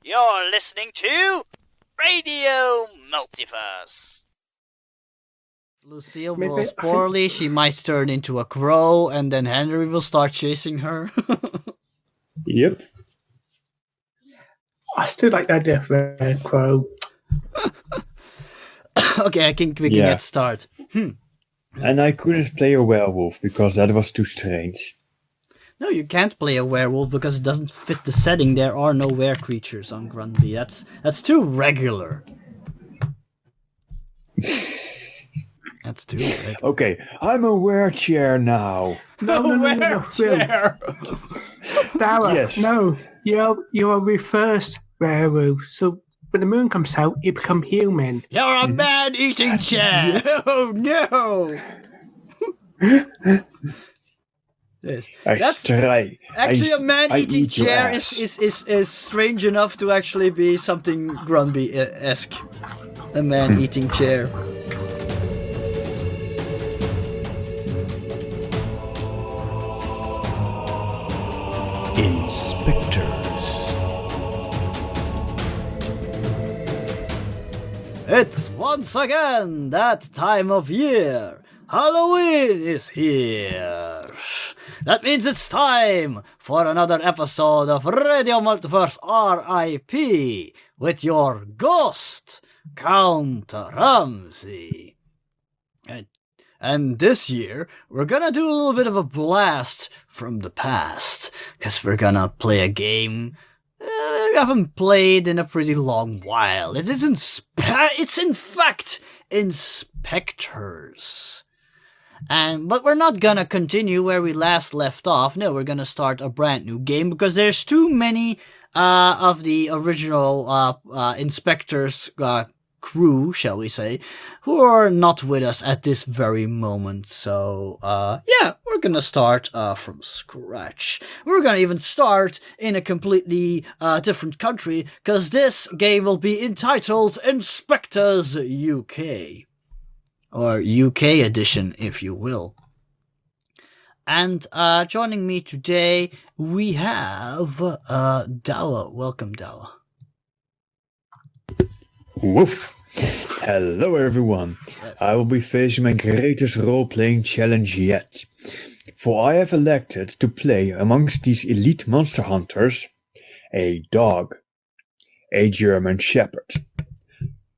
You're listening to Radio Multiverse. Lucille rolls poorly, she might turn into a crow, and then Henry will start chasing her. Yep. I still like that idea for a crow. Okay, I think we can get started. And I couldn't play a werewolf because that was too strange. No, you can't play a werewolf because it doesn't fit the setting. There are no were creatures on Grunby. That's too regular. That's too regular. Okay, I'm a were-chair now. No, were-chair! Dara, Yes. no, you're a reversed werewolf. So when the moon comes out, you become human. You're a man-eating chair! Oh, no! Yes. Actually, a man-eating chair is strange enough to actually be something Grunby-esque. A man-eating chair. InSpectres. It's once again that time of year. Halloween is here. That means it's time for another episode of Radio Multiverse RIP with your ghost, Count Ramsey. And this year, we're gonna do a little bit of a blast from the past, because we're gonna play a game we haven't played in a pretty long while. It's in fact InSpectres. But we're not gonna continue where we last left off. No, we're gonna start a brand new game because there's too many of the original InSpectres crew, shall we say, who are not with us at this very moment. So, we're gonna start from scratch. We're gonna even start in a completely different country, because this game will be entitled InSpectres UK. Or UK edition, if you will. And joining me today, we have Dawa. Welcome, Dawa. Woof! Hello everyone. Yes. I will be facing my greatest role-playing challenge yet. For I have elected to play amongst these elite monster hunters a dog. A German Shepherd.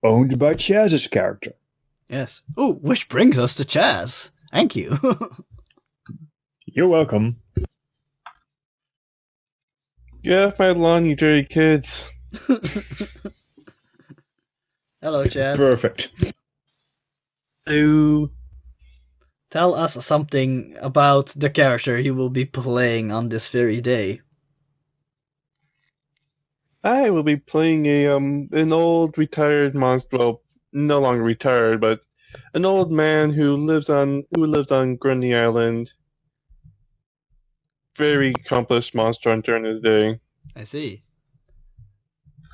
Owned by Chaz's character. Yes. Oh, which brings us to Chaz. Thank you. You're welcome. Get off my lawn, you dirty kids. Hello, Chaz. Perfect. Ooh. Tell us something about the character you will be playing on this very day. I will be playing an old retired monster. Well, no longer retired, but an old man who lives on Grunby Island. Very accomplished monster hunter in his day. I see.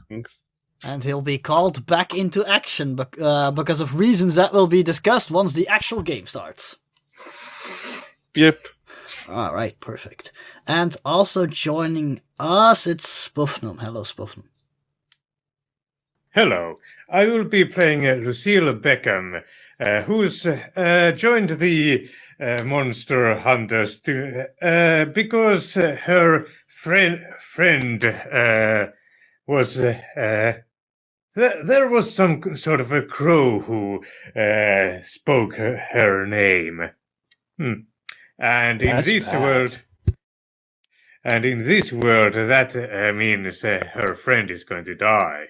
Thanks. And he'll be called back into action because of reasons that will be discussed once the actual game starts. Yep. Alright, perfect. And also joining us, it's Spoofnum. Hello, Spoofnum. Hello. I will be playing Lucille Beckham, who's joined the monster hunters because her friend was... there was some sort of a crow who spoke her name. And in That's this bad. world... And in this world, that means her friend is going to die.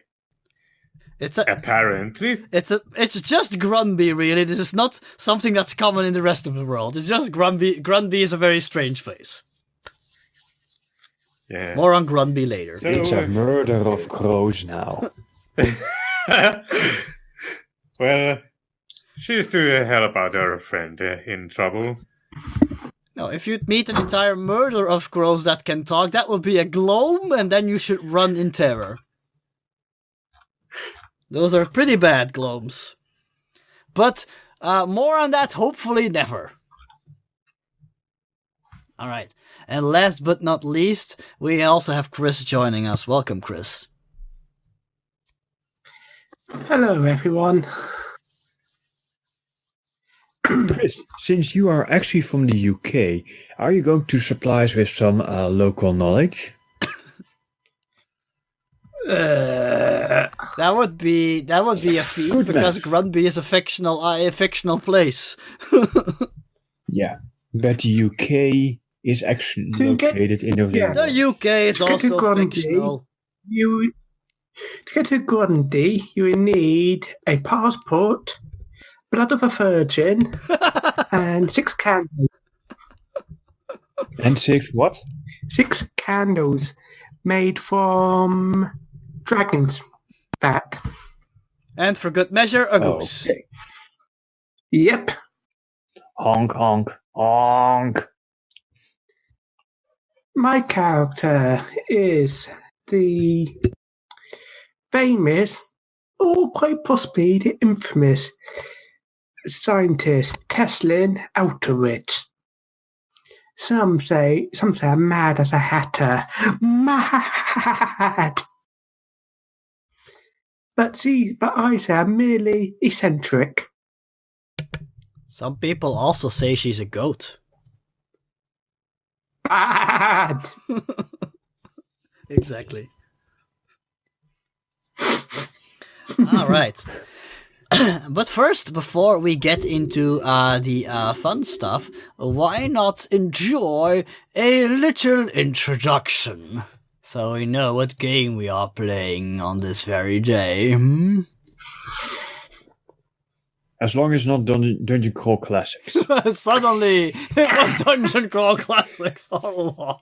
Apparently. It's just Grunby, really. This is not something that's common in the rest of the world. It's just Grunby. Grunby is a very strange place. Yeah. More on Grunby later. So, It's a murder of crows now. well, she's to help out her friend in trouble. No, if you'd meet an entire murder of crows that can talk, that would be a gloam, and then you should run in terror. Those are pretty bad gloams. But more on that hopefully never. Alright, and last but not least, we also have Chris joining us. Welcome, Chris. Hello, everyone. Chris, since you are actually from the UK, are you going to supply us with some local knowledge? That would be a feat Good because match. Grunby is a fictional place. Yeah, but the UK is actually To get- located in the yeah. The UK is Let's get to also Grunby. fictional. To get to Grunby, you will need a passport, blood of a virgin, and 6 candles. And 6 what? 6 candles made from dragon's fat. And for good measure, a goose. Okay. Yep. Honk, honk, honk. My character is the famous, or quite possibly the infamous, scientist Teslin Outerwit. Some say I'm mad as a hatter. Mad! But I say I'm merely eccentric. Some people also say she's a goat. Bad! Exactly. All right. But first, before we get into the fun stuff, why not enjoy a little introduction? So we know what game we are playing on this very day. Hmm? As long as not Dungeon Crawl Classics. Suddenly, it was Dungeon Crawl Classics all along.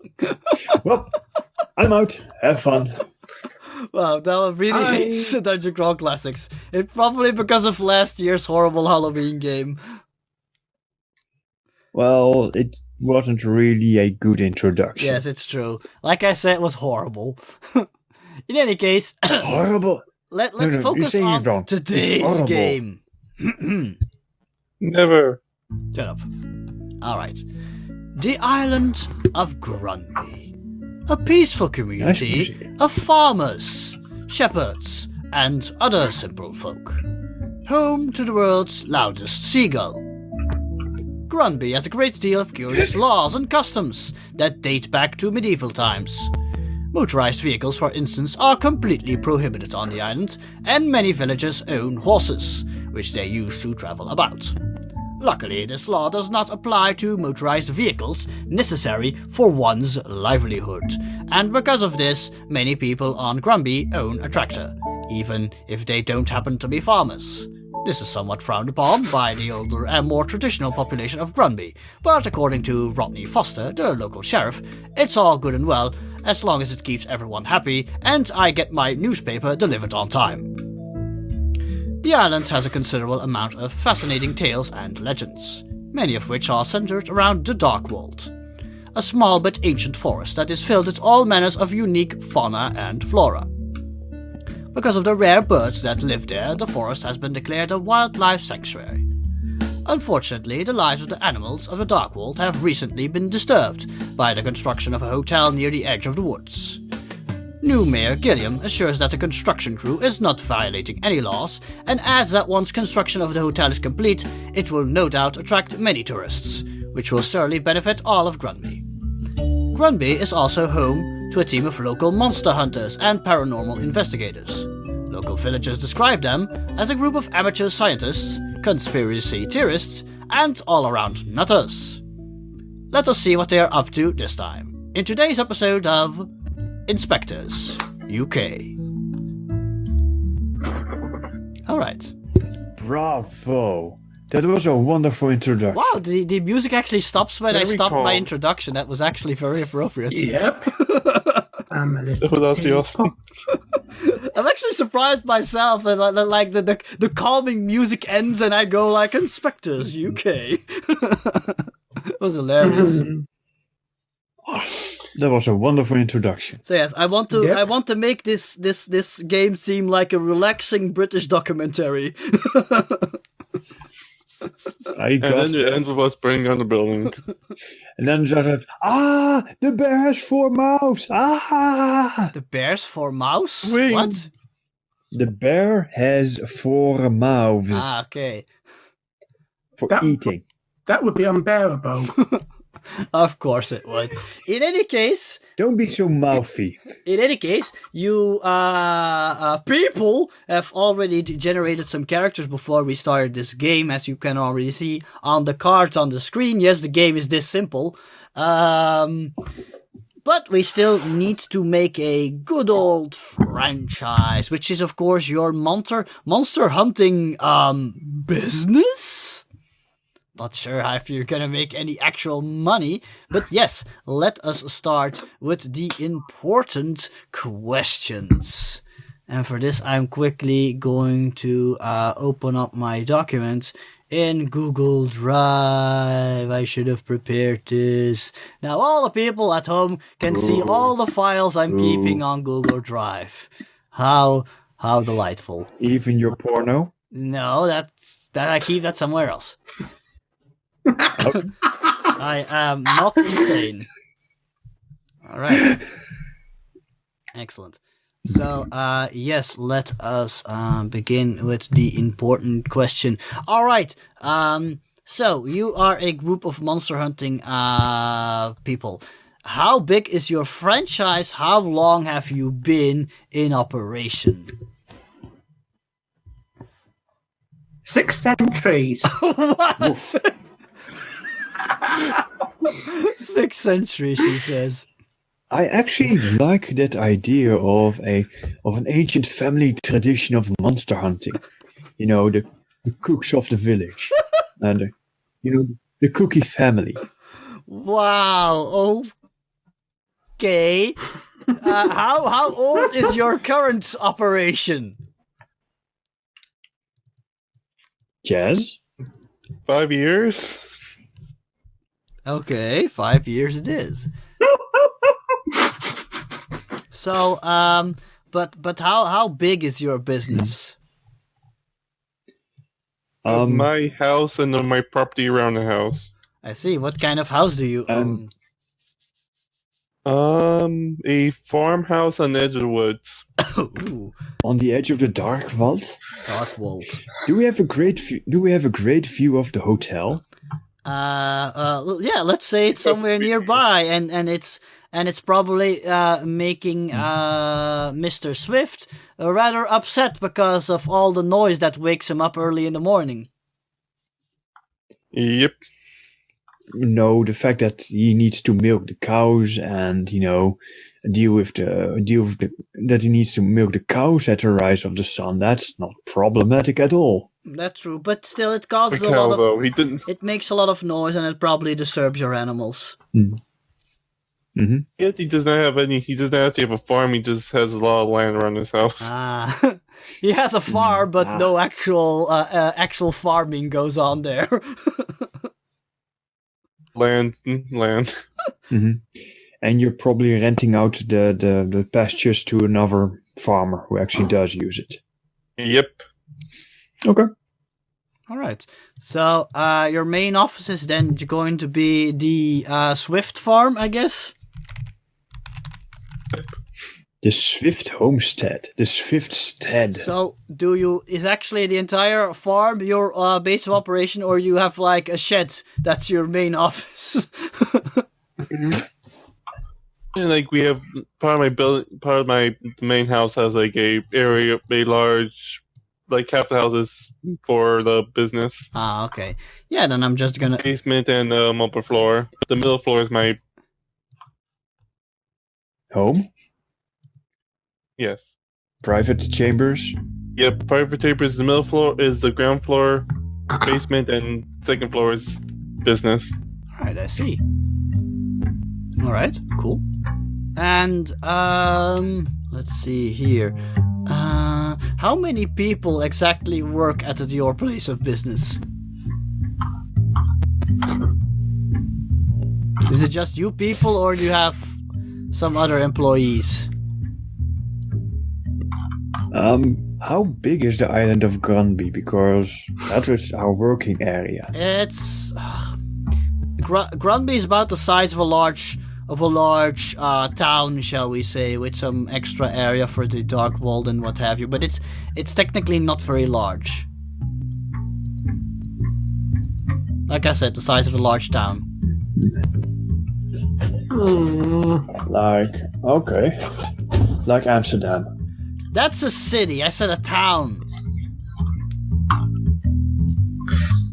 Well, I'm out. Have fun. Wow, Della really hates Dungeon Crawl Classics. It's probably because of last year's horrible Halloween game. Well, it wasn't really a good introduction. Yes, it's true. Like I said, it was horrible. In any case, Horrible. let's No, you're focus saying it on wrong. It's today's horrible. game. Never. Shut up. Alright. The island of Grunby. A peaceful community music. of farmers, shepherds, and other simple folk. Home to the world's loudest seagull. Grunby has a great deal of curious laws and customs that date back to medieval times. Motorized vehicles, for instance, are completely prohibited on the island, and many villagers own horses, which they use to travel about. Luckily, this law does not apply to motorized vehicles necessary for one's livelihood, and because of this, many people on Grunby own a tractor, even if they don't happen to be farmers. This is somewhat frowned upon by the older and more traditional population of Grunby, but according to Rodney Foster, the local sheriff, it's all good and well as long as it keeps everyone happy and I get my newspaper delivered on time. The island has a considerable amount of fascinating tales and legends, many of which are centered around the Darkwold, a small but ancient forest that is filled with all manners of unique fauna and flora. Because of the rare birds that live there, the forest has been declared a wildlife sanctuary. Unfortunately, the lives of the animals of the Darkwold have recently been disturbed by the construction of a hotel near the edge of the woods. New Mayor Gilliam assures that the construction crew is not violating any laws, and adds that once construction of the hotel is complete, it will no doubt attract many tourists, which will surely benefit all of Grunby. Grunby is also home to a team of local monster hunters and paranormal investigators. Local villagers describe them as a group of amateur scientists, conspiracy theorists, and all-around nutters. Let us see what they are up to this time, in today's episode of InSpectres UK. Alright. Bravo. That was a wonderful introduction. Wow, the music actually stops when I Very stopped my calm. introduction. That was actually very appropriate. Yep. I'm a little That was actually awesome. I'm actually surprised myself that like the calming music ends and I go like InSpectres UK. It was hilarious. That was a wonderful introduction. So yes, I want to Yep. make this game seem like a relaxing British documentary. I got And then it ends with us burning down the building. And then just the bear has 4 mouths. Ah! The bears for mouse? Wait. What? The bear has 4 mouths Okay. for That- eating. That would be unbearable. Of course it would. In any case, Don't be so mouthy. you people have already generated some characters before we started this game, as you can already see on the cards on the screen. Yes, the game is this simple. But we still need to make a good old franchise, which is of course your monster hunting business. Not sure if you're gonna make any actual money, but yes, let us start with the important questions. And for this, I'm quickly going to open up my document in Google Drive. I should have prepared this. Now all the people at home can see all the files I'm keeping on Google Drive. How delightful. Even your porno? No, that I keep that somewhere else. I am not insane. All right. Excellent. So, yes, let us begin with the important question. All right. So you are a group of monster hunting people. How big is your franchise? How long have you been in operation? 6 centuries. What? 6 centuries, she says. I actually like that idea of an ancient family tradition of monster hunting. You know, the cooks of the village, and the cookie family. Wow. Okay. How old is your current operation? Jazz? 5 years. Okay, 5 years it is. So, but how big is your business? My house and then my property around the house. I see. What kind of house do you own? A farmhouse on the edge of the woods. Ooh, On the edge of the dark vault? dark vault. Do we have a great view of the hotel? Yeah, let's say it's somewhere nearby, and it's probably making Mr. Swift rather upset because of all the noise that wakes him up early in the morning. Yep. No, the fact that he needs to milk the cows and deal with that he needs to milk the cows at the rise of the sun. That's not problematic at all. That's true, but still, it causes The a cow, lot of. though, he didn't. It makes a lot of noise, and it probably disturbs your animals. Mm-hmm. Yet he does not have any. He does not actually have a farm. He just has a lot of land around his house. Ah, he has a farm, but no actual farming goes on there. Land. Mm-hmm. And you're probably renting out the pastures to another farmer who actually does use it. Yep. Okay. All right. So your main office is then going to be the Swift farm, I guess? The Swift homestead. The Swift stead. So is actually the entire farm your base of operation, or you have like a shed that's your main office? And like we have part of my main house has like a large, like half the houses for the business. Ah, okay. Yeah, then I'm just gonna. Basement and upper floor. The middle floor is my Home? yes. Private chambers? Yep. Private chambers. The middle floor is the ground floor. Basement and second floor is business. All right, I see. All right, cool. And let's see here. How many people exactly work at your place of business? Is it just you people, or do you have some other employees? How big is the island of Grunby? Because that is our working area. It's Grunby is about the size of a large large town, shall we say, with some extra area for the dark world and what have you. But it's technically not very large. Like I said, the size of a large town. Like Amsterdam. That's a city. I said a town.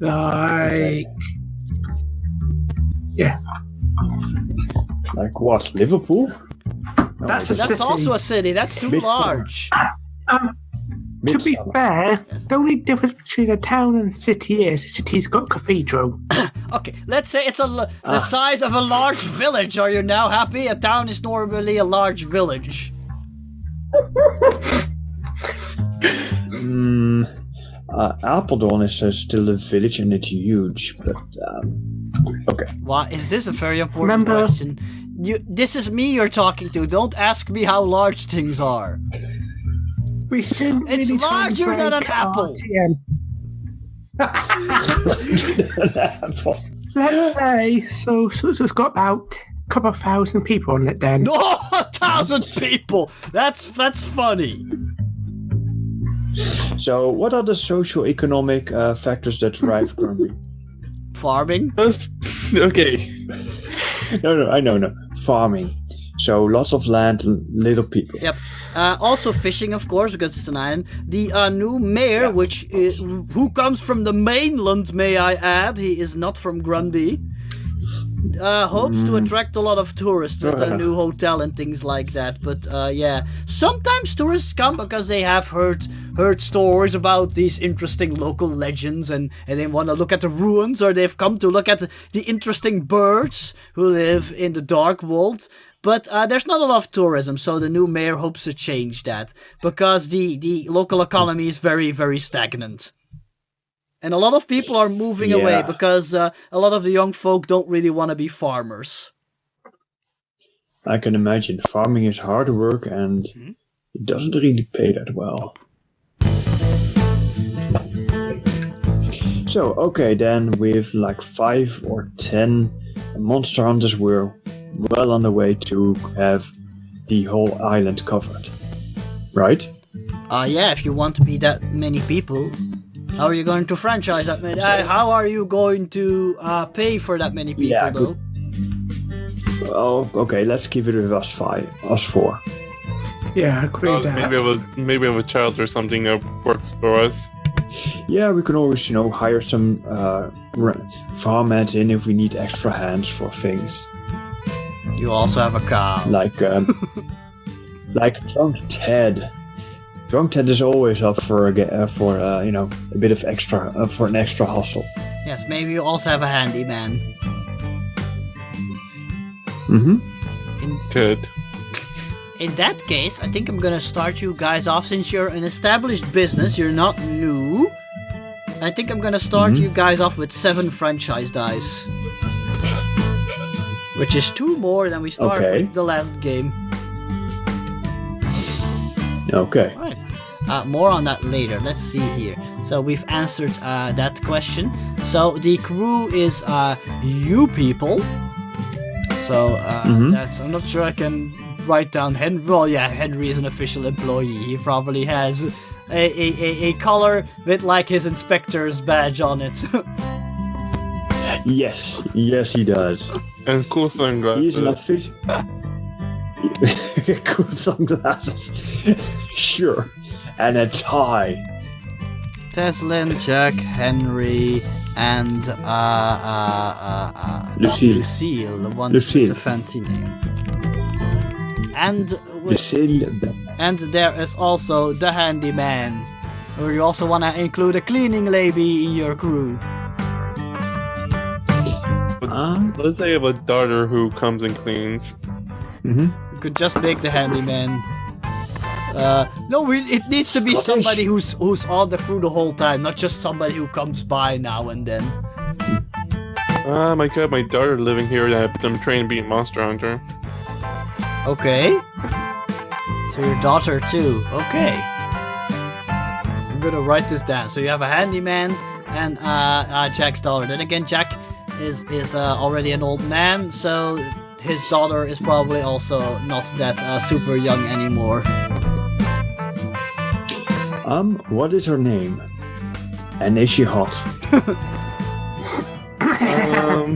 Like... Yeah. Like what? Liverpool? That's a That's city. also a city. That's too Big large. To be Midsummer. fair, Yes. the only difference between a town and a city is a city's got a cathedral. Okay, let's say it's the size of a large village. Are you now happy? A town is normally a large village. Apeldoorn is still a village and it's huge, but okay. Why is this a very important Remember- question? This is me you're talking to. Don't ask me how large things are. We shouldn't It's really try and larger than an break apple. RTM. Let's say, so it's got about a couple of thousand people on it then. No, 1,000 people. That's funny. So, what are the socio-economic factors that drive Grunby? Farming. Okay. No. Farming. So, lots of land, little people. Yep. Also fishing, of course, because it's an island. The new mayor, who comes from the mainland, may I add, he is not from Grunby, hopes to attract a lot of tourists with a new hotel and things like that. But yeah, sometimes tourists come because they have heard stories about these interesting local legends and they want to look at the ruins, or they've come to look at the interesting birds who live in the dark world. But there's not a lot of tourism, so the new mayor hopes to change that, because the local economy is very, very stagnant. And a lot of people are moving away because a lot of the young folk don't really want to be farmers. I can imagine. Farming is hard work and it doesn't really pay that well. So, okay, then with like 5 or 10 monster hunters, we're well on the way to have the whole island covered. Right? Yeah, if you want to be that many people, how are you going to franchise that many? How are you going to pay for that many people, Yeah, though? Oh, okay, let's keep it with us 4. Yeah, I agree with that. Maybe have a child or something that works for us. Yeah, we can always, hire some farmhands in if we need extra hands for things. You also have a cow. Like Drunk Ted. Drunk Ted is always up for a bit of extra for an extra hustle. Yes, maybe you also have a handyman. Ted. In that case, I think I'm gonna start you guys off. Since you're an established business, you're not new. I think I'm gonna start you guys off with 7 franchise dice. Which is 2 more than we started with the last game. Okay. Alright. More on that later. Let's see here. So we've answered that question. So the crew is you people. So that's... I'm not sure I can write down Henry. Well, yeah, Henry is an official employee. He probably has a collar with like his inspector's badge on it. Yes, he does. And cool sunglasses. He's an official. Cool sunglasses. Sure. And a tie. Teslin, Jack, Henry, and Lucille, the one Lucille. with the fancy name. And Lucille. and there is also the handyman. Or you also want to include a cleaning lady in your crew. Let's say I have a daughter who comes and cleans. You could just make the handyman. No, it needs to be somebody who's on the crew the whole time, not just somebody who comes by now and then. My God, my daughter living here, and I'm trained to be a monster hunter. Okay. So your daughter too. Okay. I'm gonna write this down. So you have a handyman and Jack's daughter. Then again, Jack is already an old man, so his daughter is probably also not that super young anymore. What is her name? And is she hot?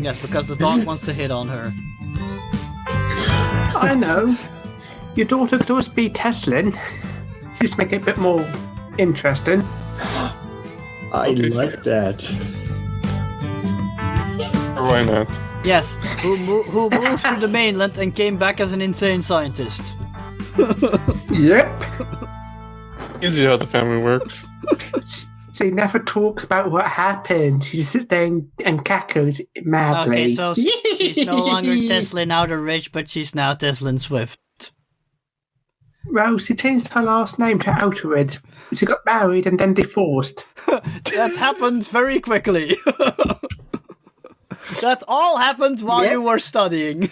Yes, because the dog wants to hit on her. I know. Your daughter could always be Teslin. Just make it a bit more interesting. I like that. Why not? Yes, who moved to the mainland and came back as an insane scientist. Yep. Usually how the family works. She never talks about what happened. She sits there and cackles madly. Okay, so she's no longer Teslin Outer Ridge, but she's now Teslin Swift. Well, she changed her last name to Outerridge. She got married and then divorced. That happened very quickly. That all happened while you were studying.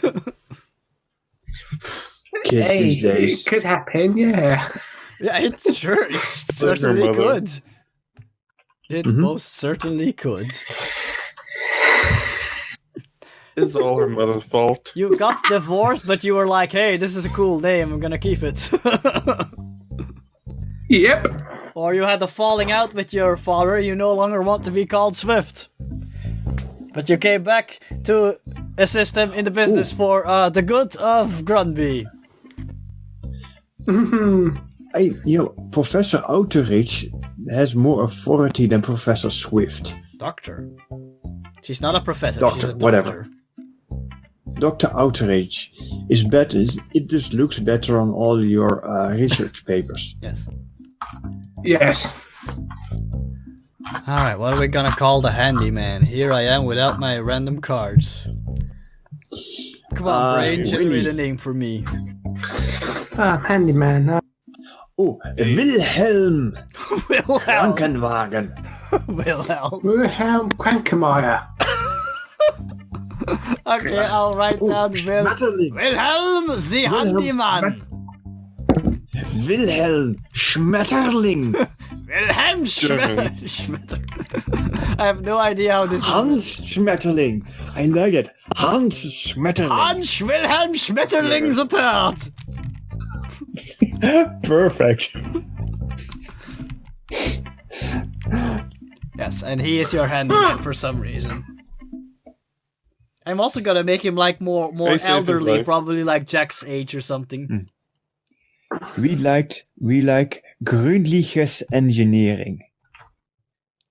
Kids these days. It could happen, yeah. Yeah, it's sure. It certainly could. It most certainly could. It's all her mother's fault. You got divorced, but you were like, hey, this is a cool name, I'm gonna keep it. Yep. Or you had a falling out with your father, you no longer want to be called Swift. But you came back to assist him in the business for the good of Grunby. Professor Outeridge has more authority than Professor Swift. Doctor. She's not a professor, Doctor, she's a doctor. whatever. Dr. Outeridge is better. It just looks better on all your research papers. Yes. Yes. Alright, what are we gonna call the handyman? Here I am without my random cards. Come on, brain, generate a name for me. Handyman. Wilhelm Krankenwagen. Wilhelm Krankenmeyer. Okay, I'll write down Wilhelm the Handyman. Wilhelm Schmetterling. Wilhelm Schmetterling. I have no idea how this Hans Schmetterling. I like it. Hans Schmetterling. Hans Wilhelm Schmetterling the Third. Perfect. Yes, and he is your handyman for some reason. I'm also gonna make him like more elderly, probably like Jack's age or something. We like gründliches engineering.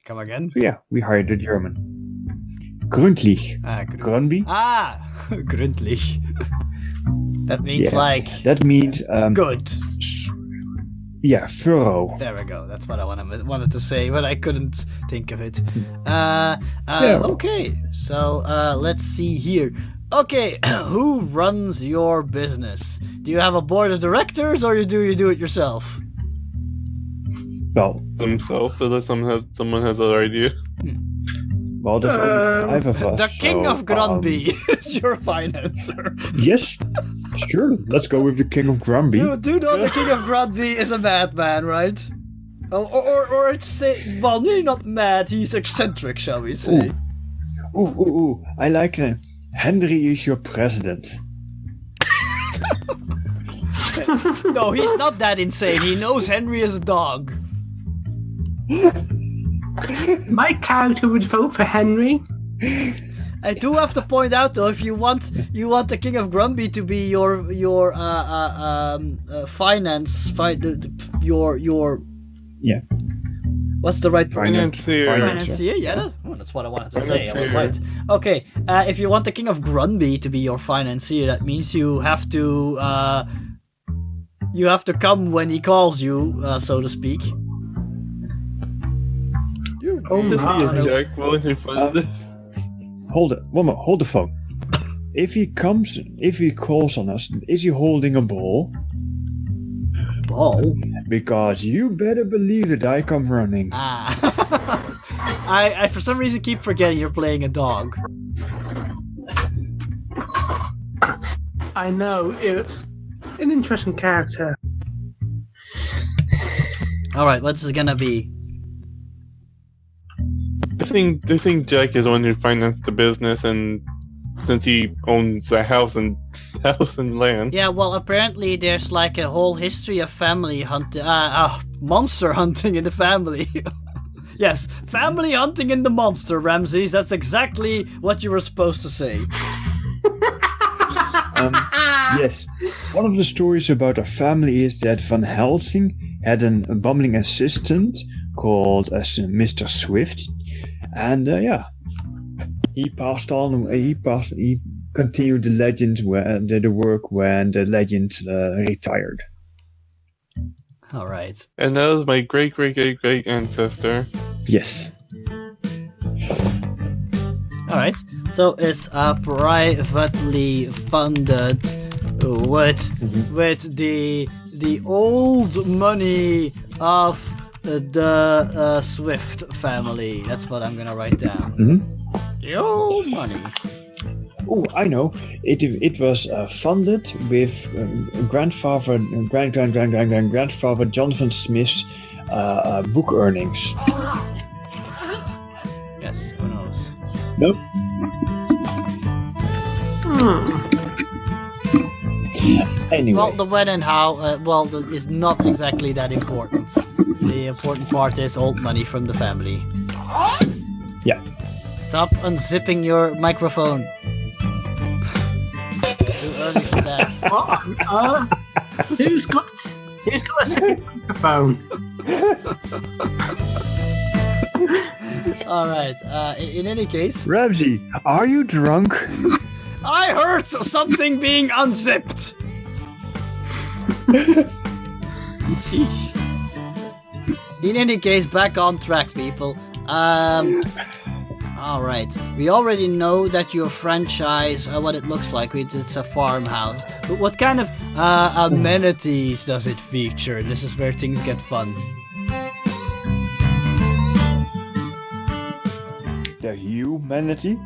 Come again? Yeah, we hired a German. Gründlich. Grunby. Gründlich. That means That means good. Yeah, thorough. There we go. That's what I wanted to say, but I couldn't think of it. Okay, so let's see here. Okay, who runs your business? Do you have a board of directors, or do you do it yourself? Well, himself, unless someone has another idea. Well, there's only 5 of us. The King of Grunby is your financer. Yes, sure. Let's go with the King of Grunby. You do know the King of Grunby is a madman, right? Or it's well, maybe not mad. He's eccentric, shall we say? Ooh! I like it. Henry is your president. No, he's not that insane. He knows Henry is a dog. My character would vote for Henry. I do have to point out though, if you want the King of Grunby to be your yeah. What's the right Financier? Financier? Yeah, that's what I wanted to say. I was right. Okay, if you want the King of Grunby to be your financier, that means you have to come when he calls you, so to speak. Jack, Hold it. One more. Hold the phone. If he calls on us, is he holding a ball? Ball? Because you better believe that I come running. I for some reason keep forgetting you're playing a dog. I know, it's an interesting character. Alright, what's it gonna be? I think Jack is the one who financed the business, and since he owns a house and land. Yeah, well, apparently there's like a whole history of family hunting, monster hunting in the family. Yes, family hunting in the monster, Ramses. That's exactly what you were supposed to say. Yes, one of the stories about our family is that Van Helsing had a bumbling assistant called Mr. Swift, and he passed on. He continued the legend the work when the legend retired. All right. And that was my great ancestor. Yes. All right. So it's privately funded with the old money of the Swift family. That's what I'm gonna write down. The old money. Oh, I know. It was funded with grandfather Jonathan Smith's book earnings. Yes, who knows? Nope. Anyway. Well, the when and how, is not exactly that important. The important part is old money from the family. Yeah. Stop unzipping your microphone. Too early for that. Who's got a second microphone? Alright, in any case... Ramsey, are you drunk? I heard something being unzipped! Sheesh. In any case, back on track, people. Alright, we already know that your franchise, what it looks like, it's a farmhouse. But what kind of amenities does it feature? This is where things get fun. The humanity?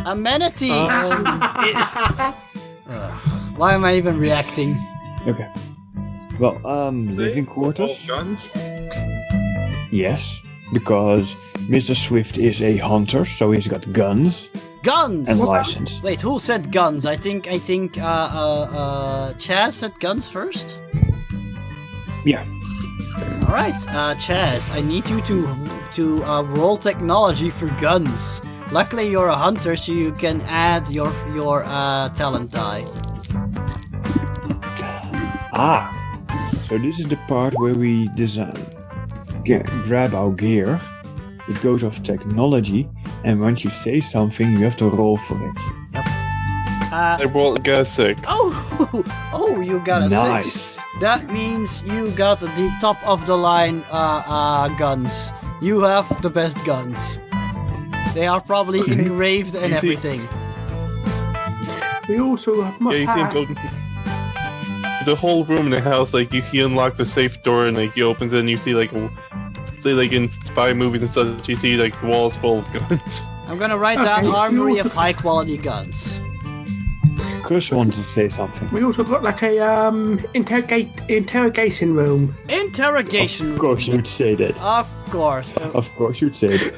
Amenities! Why am I even reacting? Okay. Well, living quarters? Guns? Yes, because Mr. Swift is a hunter, so he's got guns Guns! and license. Wait, who said guns? I think Chaz said guns first? Yeah. Alright, Chaz, I need you to roll technology for guns. Luckily you're a hunter, so you can add your talent die. So this is the part where we grab our gear. It goes off technology, and once you say something, you have to roll for it. I got a 6. Oh, you got a Nice. 6. That means you got the top of the line guns. You have the best guns. They are probably engraved and everything. We also must Yeah, you see him have... go the whole room in the house, like he unlocks the safe door and like he opens it and you see like in spy movies and such, you see like walls full of guns. I'm gonna write down armory of high quality guns. Chris wanted to say something. We also got like a interrogation room. Interrogation Of course you'd say that. Of course. Of course you'd say that.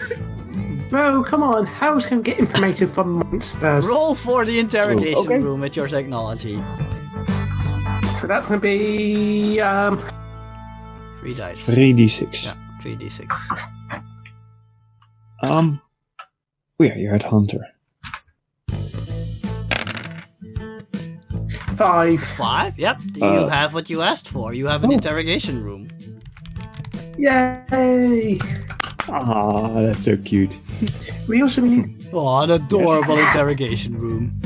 Bro, come on. How else can we get information from monsters? Roll for the interrogation okay. room with your technology. So that's going to be 3 dice. 3d6. Yeah, 3d6. Oh yeah, you're at hunter. 5. 5? Yep, you have what you asked for. You have an interrogation room. Yay! Ah, that's so cute. We also need... Oh, an adorable interrogation room.